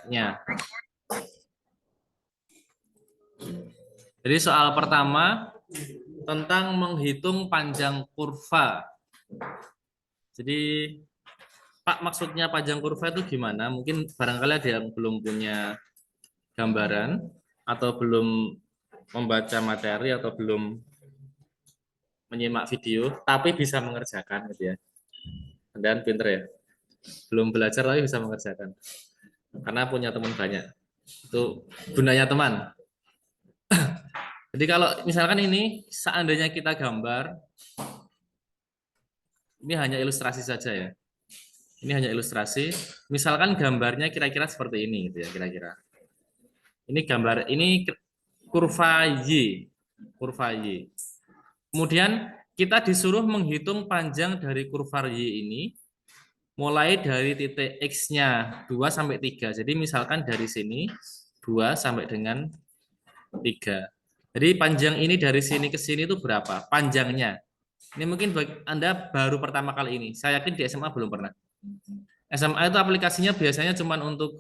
efeknya. Jadi soal pertama tentang menghitung panjang kurva. Jadi Pak, maksudnya panjang kurva itu gimana? Mungkin barangkali ada yang belum punya gambaran atau belum membaca materi atau belum menyimak video, tapi bisa mengerjakan gitu ya. Dan pinter ya. Belum belajar tapi bisa mengerjakan. Karena punya teman banyak. Itu gunanya teman. Jadi kalau misalkan ini seandainya kita gambar, ini hanya ilustrasi saja ya. Ini hanya ilustrasi. Misalkan gambarnya kira-kira seperti ini gitu ya, kira-kira. Ini gambar, ini kurva Y. Kurva Y. Kemudian kita disuruh menghitung panjang dari kurva Y ini mulai dari titik X-nya 2 sampai 3. Jadi misalkan dari sini 2 sampai dengan 3. Jadi panjang ini dari sini ke sini itu berapa? Panjangnya. Ini mungkin Anda baru pertama kali ini. Saya yakin di SMA belum pernah. SMA itu aplikasinya biasanya cuma untuk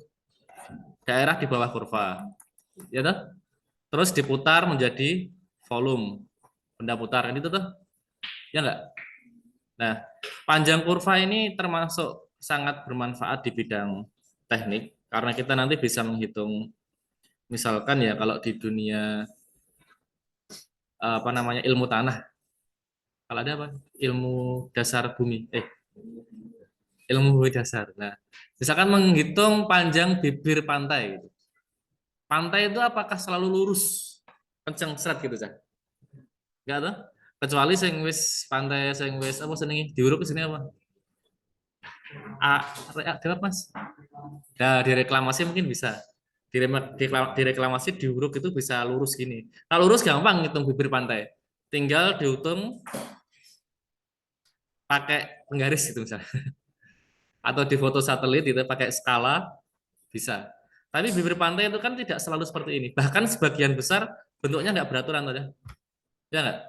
daerah di bawah kurva. Ya toh? Terus diputar menjadi volume. Benda putar. Ini tuh. Ya enggak? Nah, panjang kurva ini termasuk sangat bermanfaat di bidang teknik karena kita nanti bisa menghitung misalkan ya kalau di dunia apa namanya ilmu tanah. Kalau ada apa? Ilmu dasar bumi. Ilmu bumi dasar. Nah, misalkan menghitung panjang bibir pantai gitu. Pantai itu apakah selalu lurus? Kenceng seret gitu, Cah? Enggak tuh? Kecuali sing wis pantai sing wis apa senengi diuruk ke sini apa? Apa Mas? Nah, direklamasi mungkin bisa. Direklamasi diuruk itu bisa lurus gini. Kalau lurus gampang ngitung bibir pantai. Tinggal dihitung pakai penggaris gitu misalnya. Atau di foto satelit itu pakai skala bisa. Tapi bibir pantai itu kan tidak selalu seperti ini. Bahkan sebagian besar bentuknya nggak beraturan, ya nggak?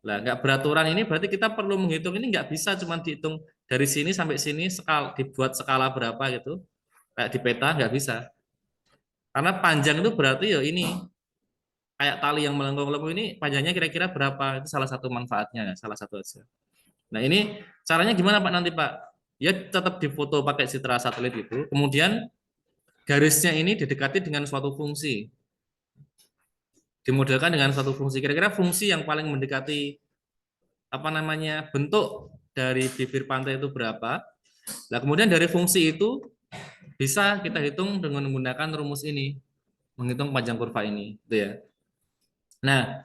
Nah, nggak beraturan ini berarti kita perlu menghitung ini nggak bisa cuma dihitung dari sini sampai sini dibuat skala berapa gitu. Kayak di peta nggak bisa. Karena panjang itu berarti ya ini kayak tali yang melengkung-lengkung ini panjangnya kira-kira berapa? Itu salah satu manfaatnya, salah satu aja. Nah, ini caranya gimana Pak nanti Pak? Ya tetap difoto pakai citra satelit itu. Kemudian garisnya ini didekati dengan suatu fungsi. Dimodelkan dengan suatu fungsi. Kira-kira fungsi yang paling mendekati apa namanya bentuk dari bibir pantai itu berapa? Nah, kemudian dari fungsi itu bisa kita hitung dengan menggunakan rumus ini, menghitung panjang kurva ini, gitu ya. Nah,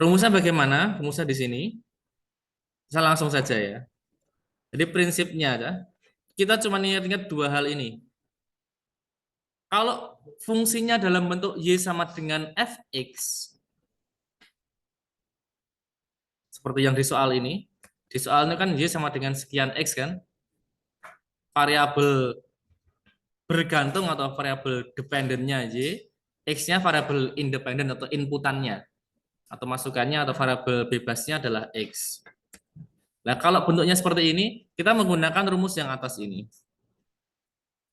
rumusnya bagaimana? Rumusnya di sini. Saya langsung saja ya. Jadi prinsipnya ada, kita cuma ingat-ingat dua hal ini. Kalau fungsinya dalam bentuk Y sama dengan Fx, seperti yang di soal ini kan Y sama dengan sekian X kan, variabel bergantung atau variabel dependennya Y, X-nya variabel independen atau inputannya, atau masukannya atau variabel bebasnya adalah X. Nah, kalau bentuknya seperti ini, kita menggunakan rumus yang atas ini.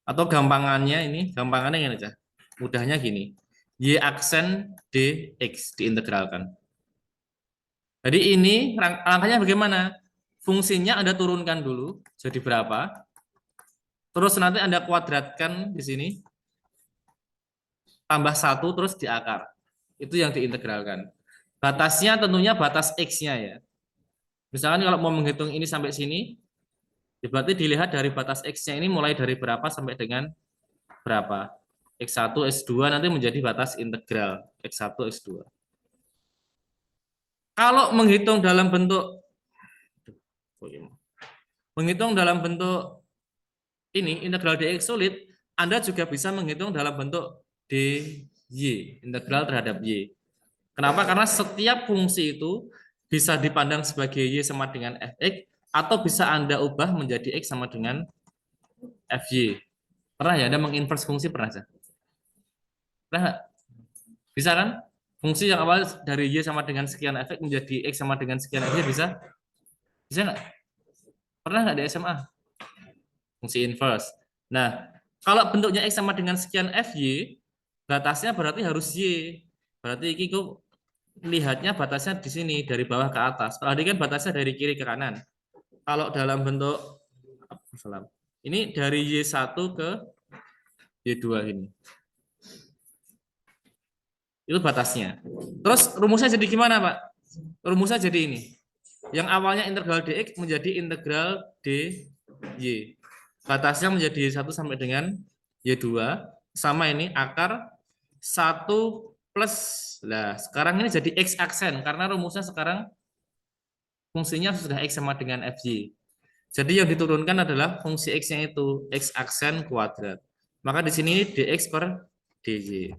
Atau gampangannya gini aja. Mudahnya gini. Y aksen dx diintegralkan. Jadi ini langkahnya bagaimana? Fungsinya Anda turunkan dulu jadi berapa? Terus nanti Anda kuadratkan di sini tambah 1 terus di akar. Itu yang diintegralkan. Batasnya tentunya batas X-nya ya. Misalkan kalau mau menghitung ini sampai sini, ya berarti dilihat dari batas X-nya ini mulai dari berapa sampai dengan berapa. X1, X2 nanti menjadi batas integral. X1, X2. Kalau menghitung dalam bentuk ini integral dx sulit, Anda juga bisa menghitung dalam bentuk dy, integral terhadap y. Kenapa? Karena setiap fungsi itu bisa dipandang sebagai y sama dengan fx atau bisa Anda ubah menjadi x sama dengan fy. Pernah ya Anda menginverse fungsi pernah ya? Pernah nggak? Bisa kan? Fungsi yang awal dari y sama dengan sekian fx menjadi x sama dengan sekian fy bisa? Bisa nggak? Pernah nggak di SMA? Fungsi inverse. Nah, Kalau bentuknya X sama dengan sekian FY, batasnya berarti harus Y. Berarti ini kok lihatnya batasnya di sini, dari bawah ke atas. Kalau ini kan batasnya dari kiri ke kanan. Kalau dalam bentuk, ini dari Y1 ke Y2 ini. Itu batasnya. Terus rumusnya jadi gimana, Pak? Rumusnya jadi ini. Yang awalnya integral dx menjadi integral dy. Batasnya menjadi Y1 sampai dengan Y2. Sama ini akar 1 plus. Nah, sekarang ini jadi X aksen. Karena rumusnya sekarang fungsinya sudah X sama dengan FY. Jadi yang diturunkan adalah fungsi X-nya itu. X aksen kuadrat. Maka di sini dx per dy.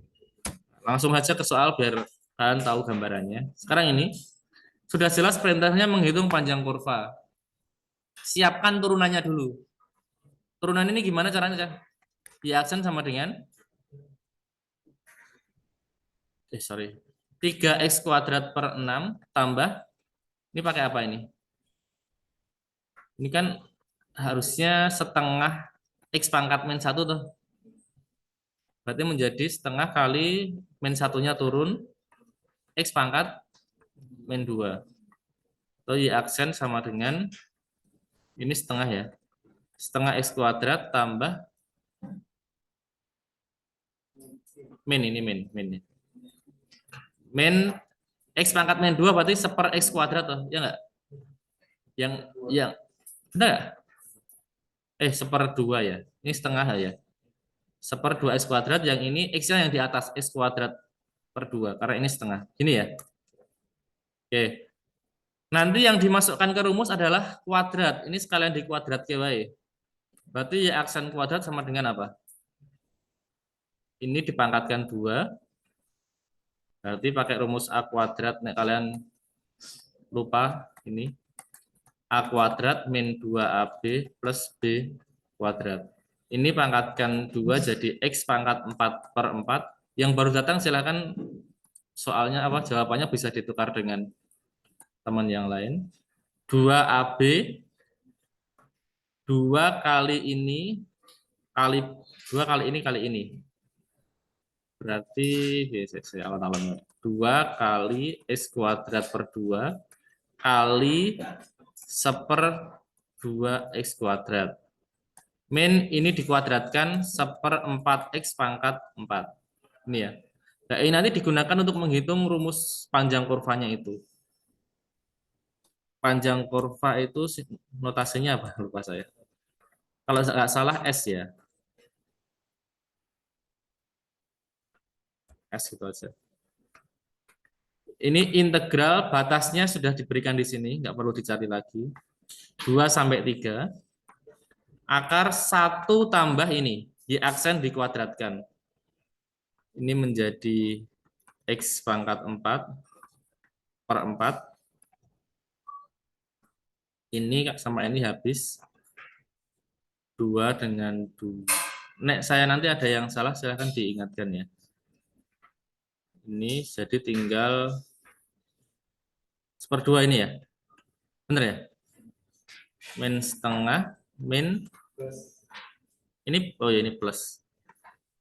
Langsung saja ke soal biar kalian tahu gambarannya. Sekarang ini sudah jelas perintahnya menghitung panjang kurva. Siapkan turunannya dulu. Turunan ini gimana caranya? Y aksen sama dengan 3x kuadrat per 6 tambah, ini pakai apa ini? Ini kan harusnya setengah x pangkat min 1 tuh. Berarti menjadi setengah kali min 1-nya turun, x pangkat min 2. Atau y aksen sama dengan, ini setengah ya, setengah x kuadrat tambah min, ini min x pangkat min 2 berarti seper x kuadrat tuh, ya enggak? Yang benar enggak? Seper 2 ya. Ini setengah ya. Seper 2 x kuadrat, yang ini x-nya yang di atas, x kuadrat per 2 karena ini setengah. Gini ya. Oke. Nanti yang dimasukkan ke rumus adalah kuadrat. Ini sekalian di kuadrat KY. Berarti y aksen kuadrat sama dengan apa? Ini dipangkatkan 2. Berarti pakai rumus A kuadrat. Nek kalian lupa ini. A kuadrat min 2AB plus B kuadrat. Ini pangkatkan 2 jadi X pangkat 4 per 4. Yang baru datang silahkan soalnya apa, jawabannya bisa ditukar dengan teman yang lain. 2AB 2 kali ini kali 2 kali ini kali ini. Berarti saya alon-alon. 2 kali X kuadrat per 2 kali seper 2x kuadrat. Min ini dikuadratkan seper 4x pangkat 4. Ini ya. Nah, ini nanti digunakan untuk menghitung rumus panjang kurvanya itu. Panjang kurva itu notasinya apa? Lupa saya. Kalau nggak salah S ya. S gitu aja. Ini integral batasnya sudah diberikan di sini, nggak perlu dicari lagi. 2 sampai 3. Akar 1 tambah ini, y aksen dikuadratkan. Ini menjadi X pangkat 4 per 4. Ini sama ini habis. 2 dengan 2. Nek saya nanti ada yang salah, silahkan diingatkan ya. Ini jadi tinggal seperdua ini ya. Bener ya? Min setengah, min ini, oh ya ini plus.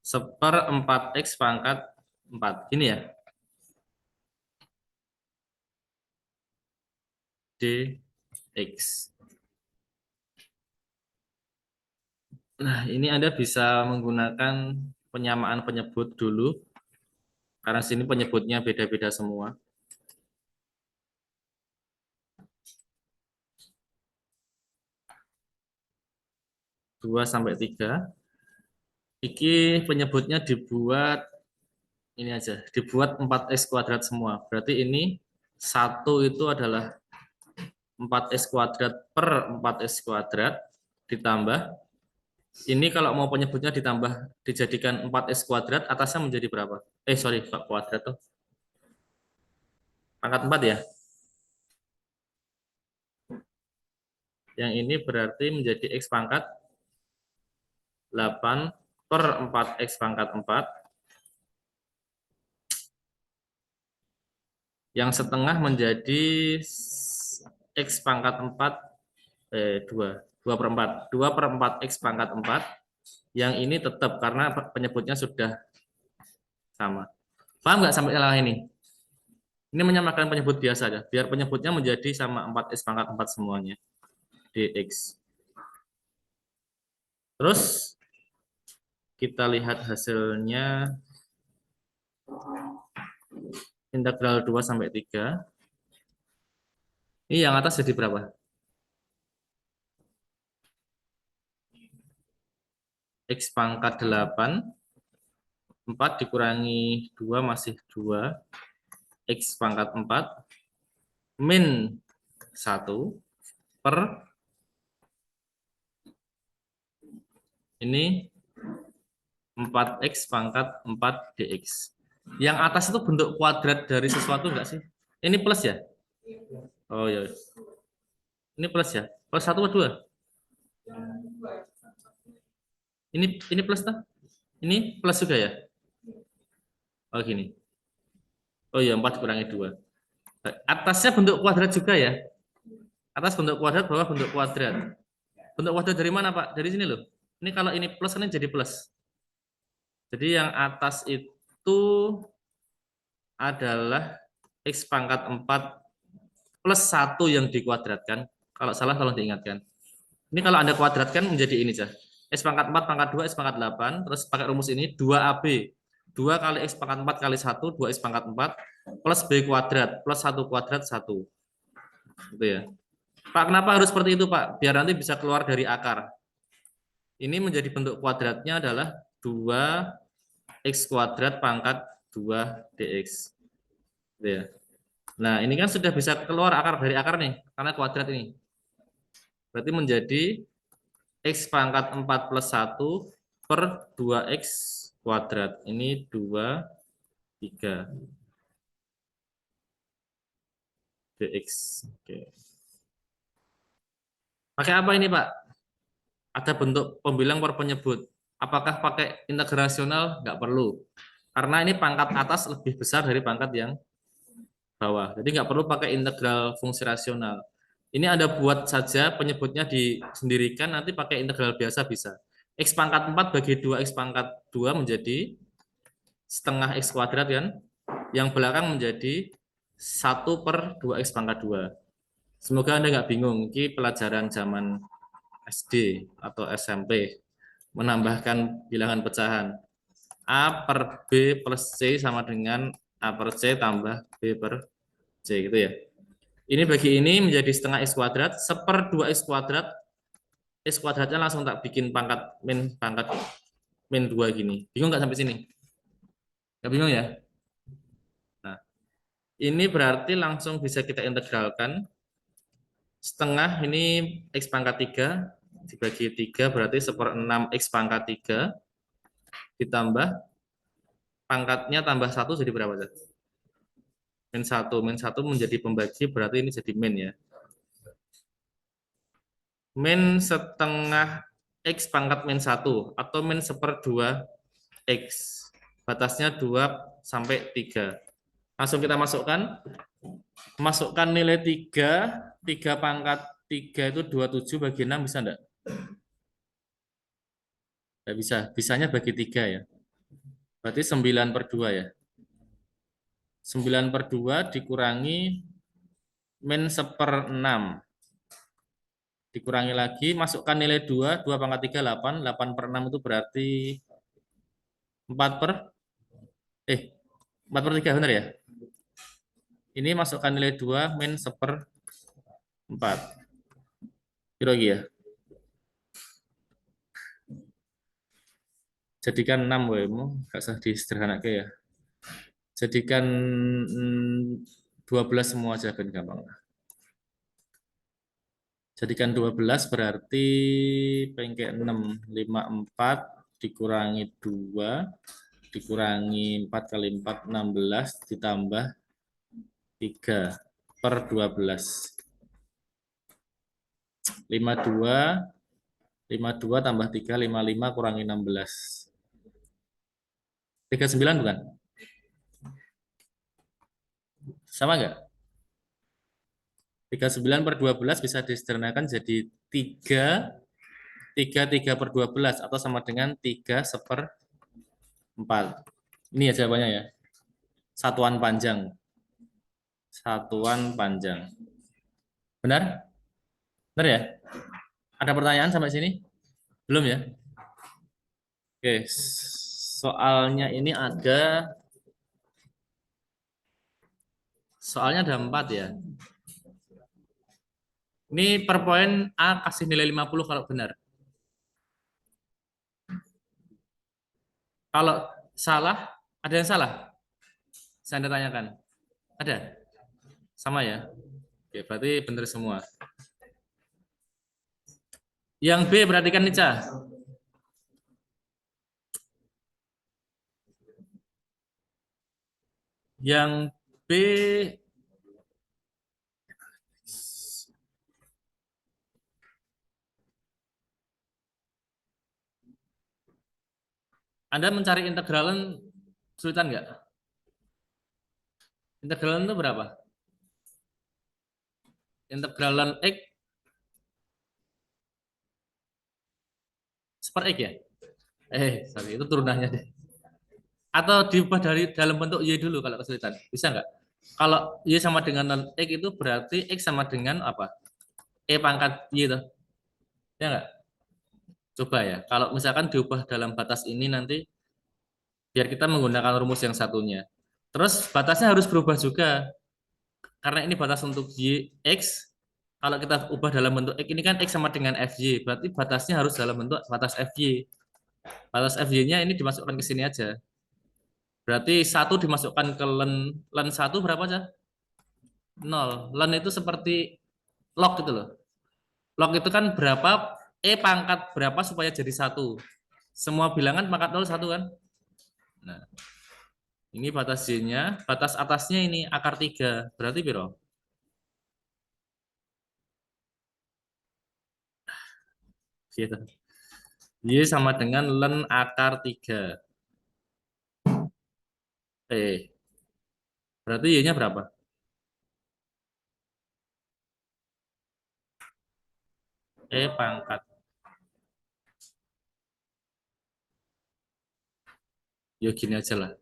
Seper 4x pangkat 4. Ini ya. Dx. Nah, ini Anda bisa menggunakan penyamaan penyebut dulu. Karena sini penyebutnya beda-beda semua. 2 sampai 3. Iki penyebutnya dibuat ini aja, dibuat 4x kuadrat semua. Berarti ini 1 itu adalah 4x kuadrat per 4x kuadrat ditambah. Ini kalau mau penyebutnya ditambah, dijadikan 4x kuadrat, atasnya menjadi berapa? Sorry, Pak, kuadrat tuh. Pangkat 4 ya. Yang ini berarti menjadi X pangkat 8 per 4X pangkat 4. Yang setengah menjadi X pangkat 4, 2 per 4. 2 per 4X pangkat 4. Yang ini tetap karena penyebutnya sudah sama. Paham nggak sampai salah ini? Ini menyamakan penyebut biasa aja, biar penyebutnya menjadi sama 4x pangkat 4 semuanya, dx. Terus kita lihat hasilnya, integral 2 sampai 3. Ini yang atas jadi berapa? X pangkat 8, 4 dikurangi 2 masih 2, X pangkat 4, min 1 per ini 4x pangkat 4 dx. Yang atas itu bentuk kuadrat dari sesuatu enggak sih? Ini plus ya? Oh ya. Ini plus ya? Plus 1 atau 2? Ini plus tak? Ini plus juga ya? Oh gini. Oh ya, 4 dikurangi 2. Atasnya bentuk kuadrat juga ya? Atas bentuk kuadrat, bawah bentuk kuadrat. Bentuk kuadrat dari mana, Pak? Dari sini loh. Ini kalau ini plus, ini jadi plus. Jadi yang atas itu adalah X pangkat 4 plus 1 yang dikuadratkan. Kalau salah tolong diingatkan. Ini kalau Anda kuadratkan menjadi ini saja. X pangkat 4 pangkat 2, X pangkat 8. Terus pakai rumus ini 2AB. 2 kali X pangkat 4 kali 1, 2X pangkat 4. Plus B kuadrat. Plus 1 kuadrat 1. Gitu ya. Pak, kenapa harus seperti itu, Pak? Biar nanti bisa keluar dari akar. Ini menjadi bentuk kuadratnya adalah 2x kuadrat pangkat 2 dx. Gitu ya. Nah, ini kan sudah bisa keluar akar dari akar nih, karena kuadrat ini. Berarti menjadi x pangkat 4 plus 1 per 2x kuadrat. Ini 2, 3 dx. Oke. Pakai apa ini, Pak? Ada bentuk pembilang per penyebut. Apakah pakai integral rasional? Nggak perlu. Karena ini pangkat atas lebih besar dari pangkat yang bawah. Jadi nggak perlu pakai integral fungsi rasional. Ini Anda buat saja penyebutnya disendirikan, nanti pakai integral biasa bisa. X pangkat 4 bagi 2 X pangkat 2 menjadi setengah X kuadrat kan? Yang belakang menjadi 1 per 2 X pangkat 2. Semoga Anda nggak bingung. Ini pelajaran zaman SD atau SMP. Menambahkan bilangan pecahan. A per B plus C sama dengan A per C tambah B per C gitu ya. Ini bagi ini menjadi setengah X kuadrat, seper 2 X kuadrat, X kuadratnya langsung tak bikin pangkat min 2 gini. Bingung nggak sampai sini? Nggak bingung ya? Nah, ini berarti langsung bisa kita integralkan. Setengah ini X pangkat 3 dibagi 3 berarti 1/6 X pangkat 3 ditambah pangkatnya tambah 1 jadi berapa? Min 1. Min 1 menjadi pembagi berarti ini jadi min ya. Min setengah X pangkat min 1 atau min 1/2 X. Batasnya 2 sampai 3. Langsung kita masukkan. Masukkan nilai 3. 3 pangkat 3 itu 27 bagi 6 bisa enggak? Enggak bisa. Bisanya bagi 3 ya. Berarti 9/2 ya. 9/2 dikurangi min 1/6. Dikurangi lagi, masukkan nilai 2. 2 pangkat 3, 8. 8/6 itu berarti 4 per 4/3 benar ya? Ini masukkan nilai 2 min 1/4. Kira ya. Jadikan 6 wemu, gak usah disederhanakan ya. Jadikan 12 semua aja ben gampang. Jadikan 12 berarti pengke 6, 54 dikurangi 2 dikurangi 4 kali 4 16 ditambah 3 per 12. 52 52 tambah 3 55 kurangi 16. 39 bukan? Sama enggak? 39/12 bisa disederhanakan jadi 3 3/12 atau sama dengan 3/4. Ini ya jawabannya ya. Satuan panjang. Satuan panjang. Benar? Benar ya? Ada pertanyaan sampai sini? Belum ya? Oke. Soalnya ini soalnya ada 4 ya. Ini per poin A kasih nilai 50 kalau benar. Kalau salah, ada yang salah? Saya Anda tanyakan. Ada? Sama ya? Oke, berarti benar semua. Yang B perhatikan nih, Cah. Yang B Anda mencari integralan kesulitan nggak? Integralan itu berapa? Integralan X per X ya? Sorry, itu turunannya deh. Atau diubah dari dalam bentuk Y dulu kalau kesulitan. Bisa nggak? Kalau Y sama dengan non X itu berarti X sama dengan apa? E pangkat Y itu. Ya nggak? Coba ya. Kalau misalkan diubah dalam batas ini nanti biar kita menggunakan rumus yang satunya. Terus batasnya harus berubah juga. Karena ini batas untuk Y, X. Kalau kita ubah dalam bentuk X ini kan X sama dengan FY. Berarti batasnya harus dalam bentuk batas FY. Batas FY-nya ini dimasukkan ke sini aja. Berarti satu dimasukkan ke len satu berapa aja? Nol. Len itu seperti log gitu loh. Log itu kan berapa, pangkat berapa supaya jadi satu. Semua bilangan pangkat nol satu kan. Nah, ini batas Y-nya. Batas atasnya ini akar 3. Berarti biro? Gitu. Y sama dengan len akar 3. Berarti Y-nya berapa? Pangkat. Ya gini aja lah.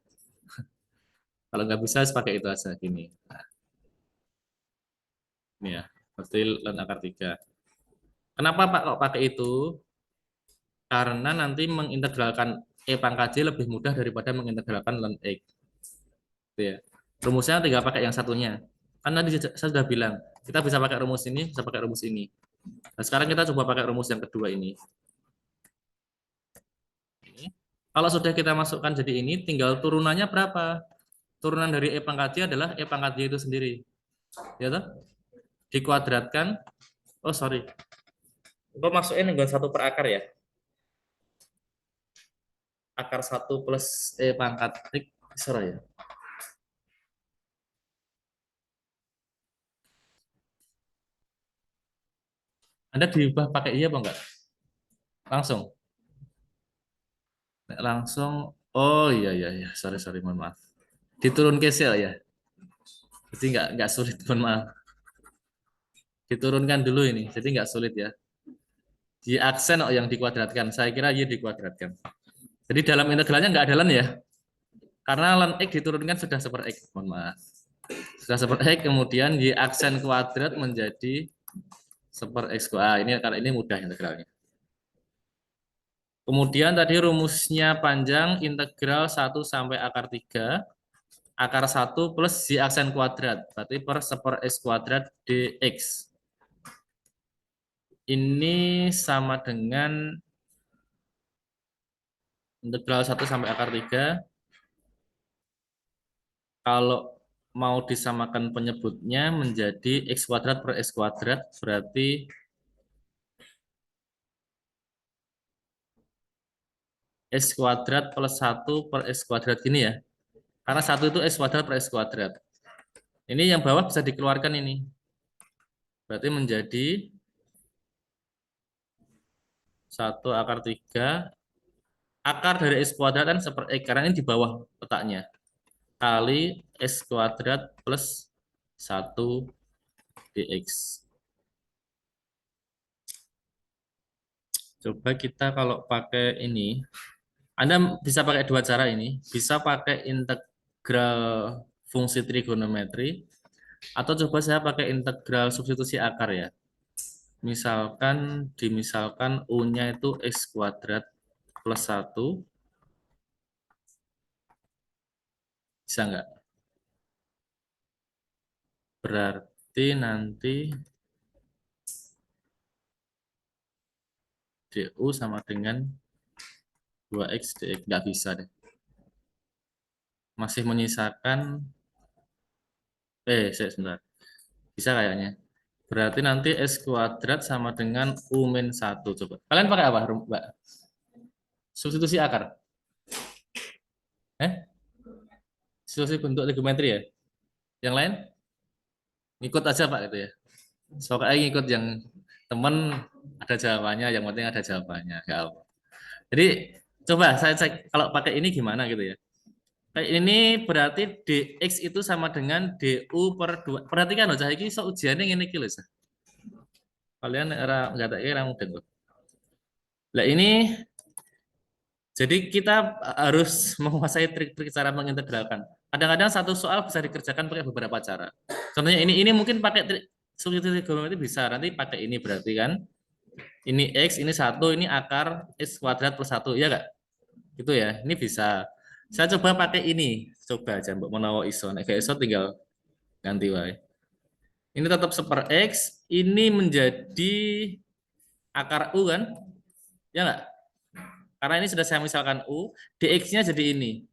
Kalau nggak bisa, pakai itu aja. Gini. Nah, ini ya. Berarti len akar 3. Kenapa Pak kok pakai itu? Karena nanti mengintegralkan pangkat J lebih mudah daripada mengintegralkan ln X. Gitu ya. Rumusnya tinggal pakai yang satunya. Kan tadi saya sudah bilang, kita bisa pakai rumus ini, bisa pakai rumus ini. Nah, sekarang kita coba pakai rumus yang kedua ini. Kalau sudah kita masukkan jadi ini, tinggal turunannya berapa? Turunan dari pangkat J adalah pangkat J itu sendiri. Ya toh? Dikuadratkan. Oh, sorry. Kok masukin dengan 1/akar ya? Akar 1 plus pangkat X. Sorry ya. Anda diubah pakai iya apa enggak? Langsung. Langsung. Oh iya iya iya. Sorry sorry mohon maaf. Diturun ke sel ya. Jadi nggak sulit mohon maaf. Diturunkan dulu ini. Jadi nggak sulit ya. Di aksen oh, yang dikuadratkan. Saya kira y dikuadratkan. Jadi dalam integralnya nggak ada len ya. Karena len x diturunkan sudah seper x. Mohon maaf. Sudah seper x kemudian y aksen kuadrat menjadi seper x. Ini karena ini mudah integralnya. Kemudian tadi rumusnya panjang integral 1 sampai akar 3. Akar 1 plus y aksen kuadrat. Berarti per seper x kuadrat dx. Ini sama dengan integral 1 sampai akar 3. Kalau mau disamakan penyebutnya menjadi x kuadrat per x kuadrat. Berarti x kuadrat plus 1 per x kuadrat gini ya. Karena 1 itu x kuadrat per x kuadrat. Ini yang bawah bisa dikeluarkan ini. Berarti menjadi 1/3 akar dari x kuadrat kan seper x karena ini di bawah letaknya kali x kuadrat plus 1 dx. Coba kita kalau pakai ini, Anda bisa pakai dua cara ini. Bisa pakai integral fungsi trigonometri, atau coba saya pakai integral substitusi akar ya. Misalkan, dimisalkan U-nya itu X kuadrat plus 1, bisa nggak? Berarti nanti DU sama dengan 2X dx. Nggak bisa deh. Masih menyisakan, sebentar. Bisa kayaknya. Berarti nanti S kuadrat sama dengan U min 1. Coba. Kalian pakai apa, Mbak? Substitusi akar? Eh? Substitusi bentuk trigonometri ya? Yang lain? Ikut aja Pak itu ya. Soalnya ikut yang temen ada jawabannya, yang penting ada jawabannya. Nggak apa. Jadi coba saya cek kalau pakai ini gimana gitu ya. Kayak ini berarti dx itu sama dengan du per 2. Perhatikan loh, saya ini so ujiannya ini kilo. Kalian nggak tak kira mungkin loh. Nah ini jadi kita harus menguasai trik-trik cara mengintegralkan. Kadang-kadang satu soal bisa dikerjakan pakai beberapa cara. Contohnya ini mungkin pakai trik substitusi trigonometri bisa. Nanti pakai ini berarti kan. Ini X, ini satu, ini akar X kuadrat plus satu. Iya nggak? Gitu ya. Ini bisa. Saya coba pakai ini. Coba aja Mbak menawa iso. Nek gak iso tinggal ganti wae. Ini tetap seper X. Ini menjadi akar U kan? Ya nggak? Karena ini sudah saya misalkan U. DX-nya jadi ini.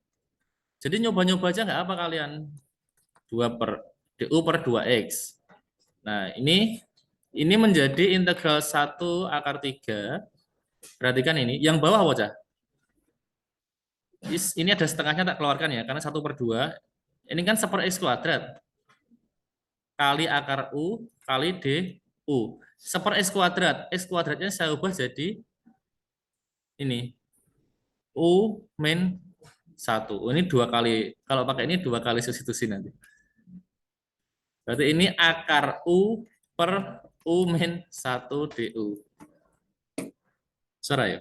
Jadi nyoba-nyoba aja nggak apa kalian. 2 per DU per 2X. Nah, ini menjadi integral 1/3. Perhatikan ini. Yang bawah wajah. Ini ada setengahnya tak keluarkan ya. Karena 1/2. Ini kan 1/X kuadrat. Kali akar U kali DU. 1/X kuadrat. X kuadratnya saya ubah jadi ini. U min 1. Ini 2 kali. Kalau pakai ini 2 kali substitusi nanti. Berarti ini akar U per U min 1 DU. Suara ya?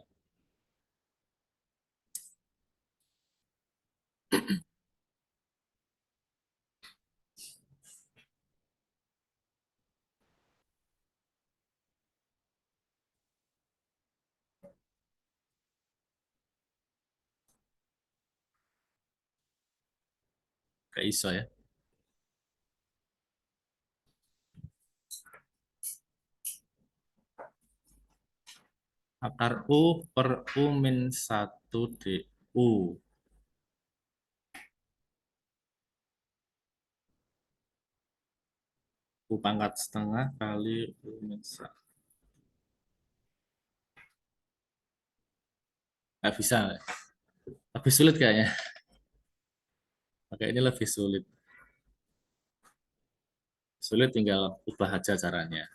Kayak iso ya. Akar U per U min 1 DU. U pangkat setengah kali U min 1. Nggak bisa. Lebih sulit kayaknya. Pakai ini lebih sulit. Sulit tinggal ubah aja caranya.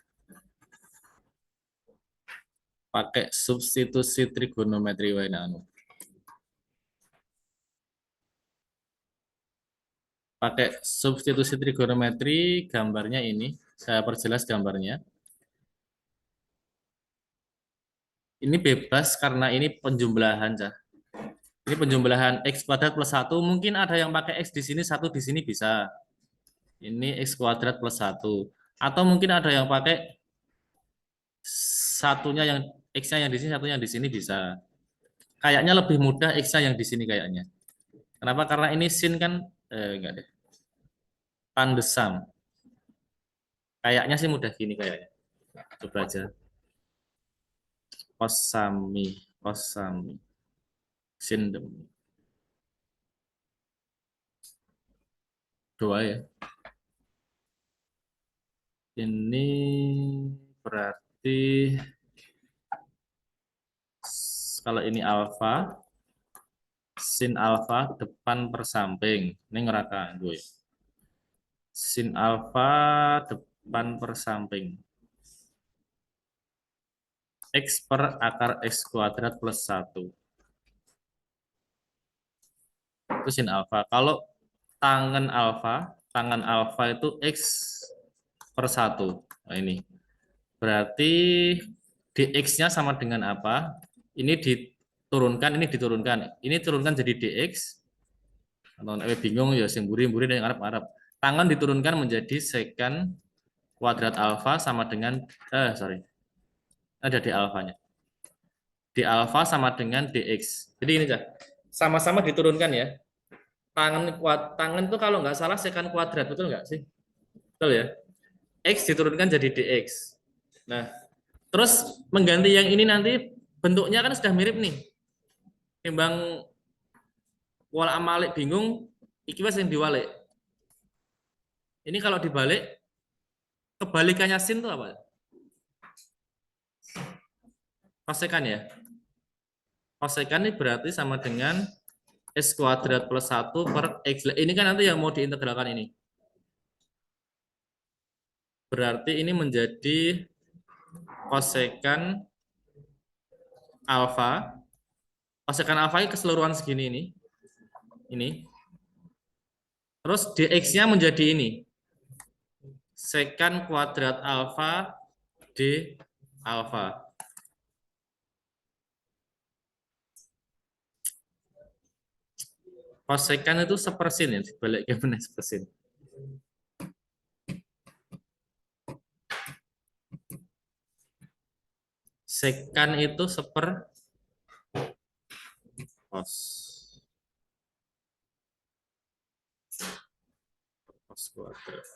Pakai substitusi trigonometri wae anu. Pakai substitusi trigonometri, gambarnya ini. Saya perjelas gambarnya. Ini bebas karena ini penjumlahan, Cah. Ini penjumlahan X kuadrat plus 1. Mungkin ada yang pakai X di sini, 1 di sini bisa. Ini X kuadrat plus 1. Atau mungkin ada yang pakai satunya yang X-nya yang di sini, satunya yang di sini bisa. Kayaknya lebih mudah X-nya yang di sini kayaknya. Kenapa? Karena ini sin kan, enggak deh. Tan the sum. Kayaknya sih mudah gini kayaknya. Coba aja. Kosami, kosami. Sin demi. Dua ya. Ini berarti kalau ini alfa, sin alfa depan per samping. Ini ngeraka gue. Sin alfa depan per samping. X per akar X kuadrat plus 1. Itu sin alfa. Kalau tangan alfa itu X per 1. Nah ini. Berarti dx-nya sama dengan apa? Ini diturunkan, ini diturunkan. Ini turunkan jadi dx. Atau bingung ya, sing buri-buri dan Arab-Arab. Tangan diturunkan menjadi secant kuadrat alfa sama dengan ada di alfanya. Di alfa sama dengan dx. Jadi ini Cah, sama-sama diturunkan ya. Tangan itu kalau nggak salah secant kuadrat, betul nggak sih? Betul ya. X diturunkan jadi dx. Nah, terus mengganti yang ini nanti bentuknya kan sudah mirip nih. Timbang wal amalik bingung, iki wis yang diwalik. Ini kalau dibalik, kebalikannya sin itu apa? Kosekan ya. Kosekan ini berarti sama dengan x kuadrat plus 1 per x. Ini kan nanti yang mau diintegralkan ini. Berarti ini menjadi kosekan alfa. Kosekan alfa ini keseluruhan segini ini. Ini. Terus dx-nya menjadi ini. Secant kuadrat alfa d alfa. Kosekan itu sepersin ya, dibaliknya benar sepersin. Sekan itu seper cos. Cos kuadrat.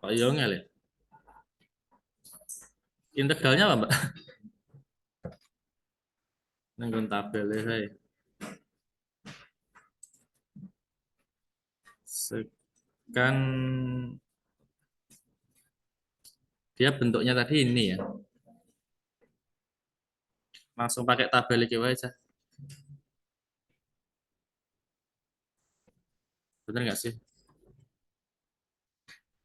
Kok iya ngel ya? Integralnya apa, Mbak? Nenggon tabel ya. Sekan dia bentuknya tadi ini ya. Langsung pakai tabel iki wae aja. Bener nggak sih?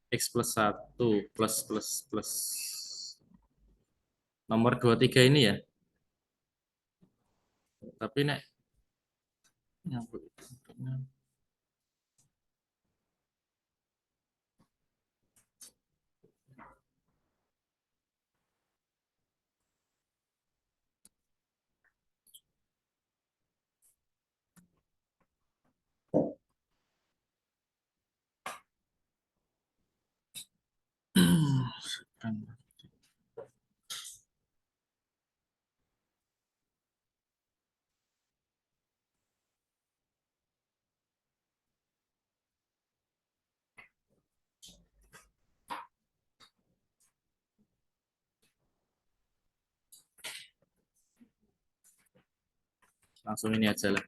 X plus 1 plus nomor 23 ini ya. Tapi nek nyambut langsung ini aja lah.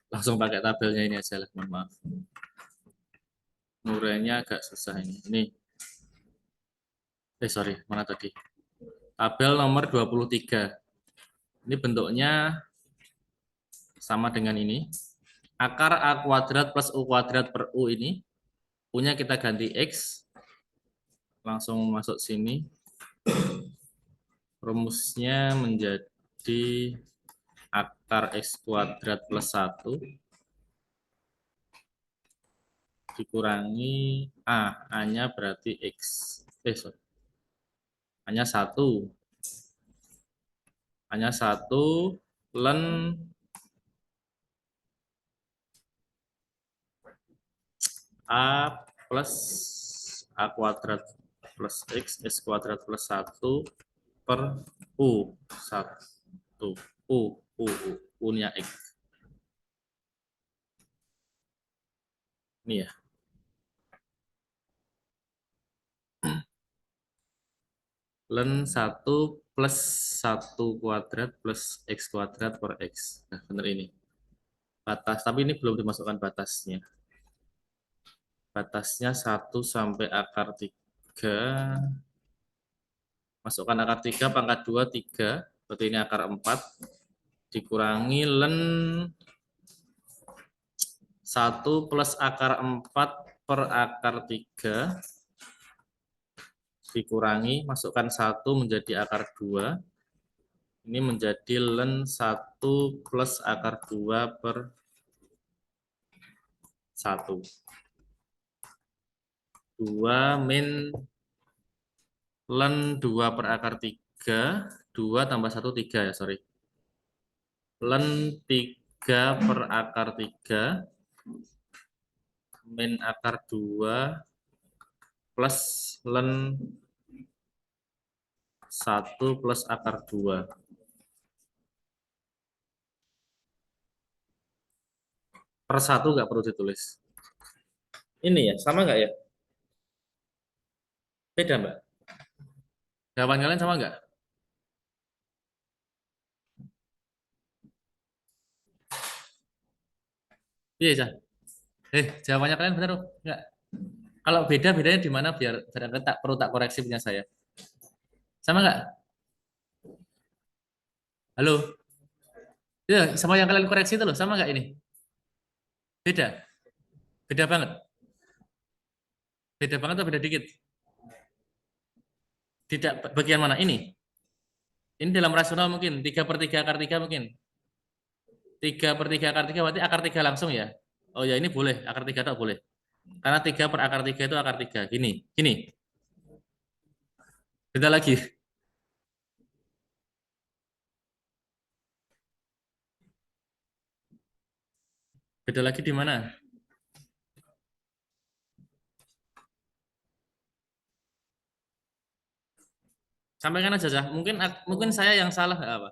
Langsung pakai tabelnya ini aja lah, mohon maaf. Ngurainya agak susah ini. Sorry, mana tadi? Tabel nomor 23. Ini bentuknya sama dengan ini. Akar A kuadrat plus U kuadrat per U ini. U-nya kita ganti X. Langsung masuk sini. Rumusnya menjadi akar X kuadrat plus 1 dikurangi A. A-nya berarti X. Sorry. A-nya 1. A-nya 1 ln A plus A kuadrat plus X, X kuadrat plus 1 per U. 1. U-nya X. Ini ya. Ln 1 plus 1 kuadrat plus X kuadrat per X. Nah, benar ini. Batas, tapi ini belum dimasukkan batasnya. Batasnya 1 sampai akar 3. Masukkan akar 3, pangkat 2, 3. Berarti ini akar 4. Dikurangi ln 1 plus akar 4 per akar 3. Dikurangi, masukkan 1 menjadi akar 2. Ini menjadi len 1 plus akar 2 per 1. 2 min len 2 per akar 3. 2 tambah 1, 3 ya, sorry. Len 3 per akar 3 min akar 2 plus len 1 plus akar 2. Per 1 nggak perlu ditulis. Ini ya, sama nggak ya? Beda, Mbak? Jawaban kalian sama nggak? Iya, Cah. Jawabannya kalian benar nggak? Kalau beda, bedanya di mana biar barangkali tak perlu tak koreksi punya saya. Sama nggak? Halo? Ya, sama yang kalian koreksi itu loh, sama nggak ini? Beda? Beda banget? Beda banget atau beda dikit? Tidak bagian mana? Ini dalam rasional mungkin, 3 per 3 akar 3 mungkin. 3 per 3 akar 3 berarti akar 3 langsung ya? Oh ya, ini boleh, akar 3 tak boleh. Karena 3 per akar 3 itu akar 3. Gini. Beda lagi. Beda lagi di mana? Sampaikan aja, Cah. Mungkin saya yang salah nggak apa?